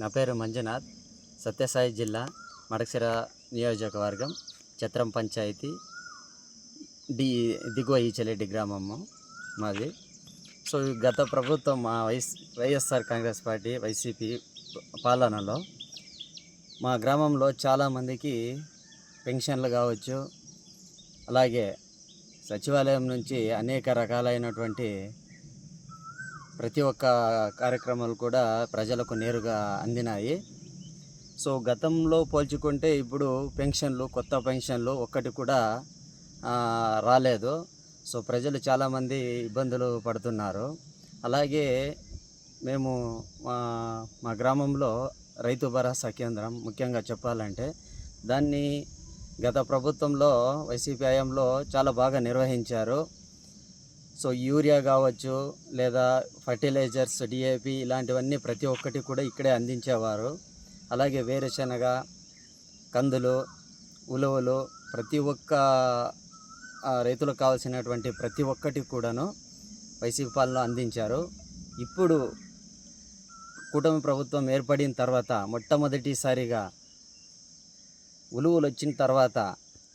నా పేరు మంజునాథ్. సత్యసాయి జిల్లా మడకశిర నియోజకవర్గం చత్రం పంచాయతీ దిగువ ఈచెలెడ్డి గ్రామము మాది. సో గత ప్రభుత్వం మా వైఎస్ఆర్ కాంగ్రెస్ పార్టీ వైసీపీ పాలనలో మా గ్రామంలో చాలామందికి పెన్షన్లు కావచ్చు, అలాగే సచివాలయం నుంచి అనేక రకాలైనటువంటి ప్రతి ఒక్క కార్యక్రమాలు కూడా ప్రజలకు నేరుగా అందినాయి. సో గతంలో పోల్చుకుంటే ఇప్పుడు కొత్త పెన్షన్లు ఒక్కటి కూడా రాలేదు. సో ప్రజలు చాలామంది ఇబ్బందులు పడుతున్నారు. అలాగే మేము మా గ్రామంలో రైతు భరోసా కేంద్రం ముఖ్యంగా చెప్పాలంటే దాన్ని గత ప్రభుత్వంలో వైసీపీ హయాంలో చాలా బాగా నిర్వహించారు. సో యూరియా కావచ్చు, లేదా ఫర్టిలైజర్స్, డిఏపి ఇలాంటివన్నీ ప్రతి ఒక్కటి కూడా ఇక్కడే అందించేవారు. అలాగే వేరుశనగ, కందులు, ఉలవలు ప్రతి ఒక్క రైతులకు కావాల్సినటువంటి ప్రతి ఒక్కటి కూడాను వైసీపీ పాలనలో అందించారు. ఇప్పుడు కూటమి ప్రభుత్వం ఏర్పడిన తర్వాత మొట్టమొదటిసారిగా ఉలువలు వచ్చిన తర్వాత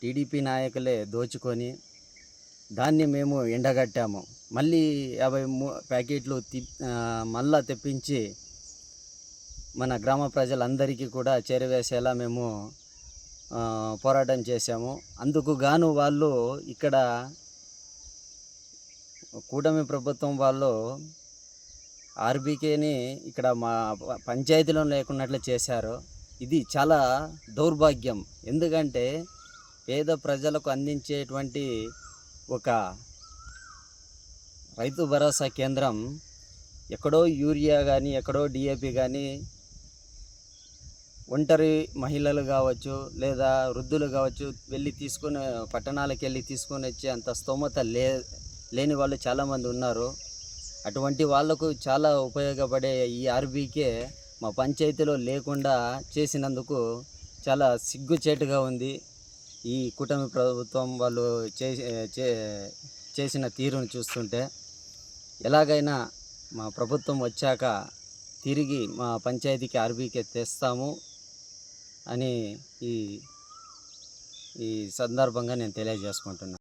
టీడీపీ నాయకులే దోచుకొని దాన్ని మేము ఎండగట్టాము. మళ్ళీ 50 ప్యాకెట్లు మళ్ళా తెప్పించి మన గ్రామ ప్రజలందరికీ కూడా చేరవేసేలా మేము పోరాటం చేశాము. అందుకు గాను వాళ్ళు ఇక్కడ కూటమి ప్రభుత్వం వాళ్ళు ఆర్బీకేని ఇక్కడ మా పంచాయతీలో లేకున్నట్లు చేశారు. ఇది చాలా దౌర్భాగ్యం. ఎందుకంటే పేద ప్రజలకు అందించేటువంటి ఒక రైతు భరోసా కేంద్రం ఎక్కడో యూరియా కానీ, ఎక్కడో డిఏపి కానీ ఒంటరి మహిళలు కావచ్చు, లేదా వృద్ధులు కావచ్చు పట్టణాలకు వెళ్ళి తీసుకొని వచ్చే అంత స్తోమత లేని వాళ్ళు చాలామంది ఉన్నారు. అటువంటి వాళ్లకు చాలా ఉపయోగపడే ఈ ఆర్బీకే మా పంచాయతీలో లేకుండా చేసినందుకు చాలా సిగ్గుచేటుగా ఉంది. ఈ కూటమి ప్రభుత్వం వాళ్ళు చేసిన తీరును చూస్తుంటే ఎలాగైనా మా ప్రభుత్వం వచ్చాక తిరిగి మా పంచాయతీకి ఆర్బీకే తెస్తాము అని ఈ సందర్భంగా నేను తెలియజేసుకుంటున్నాను.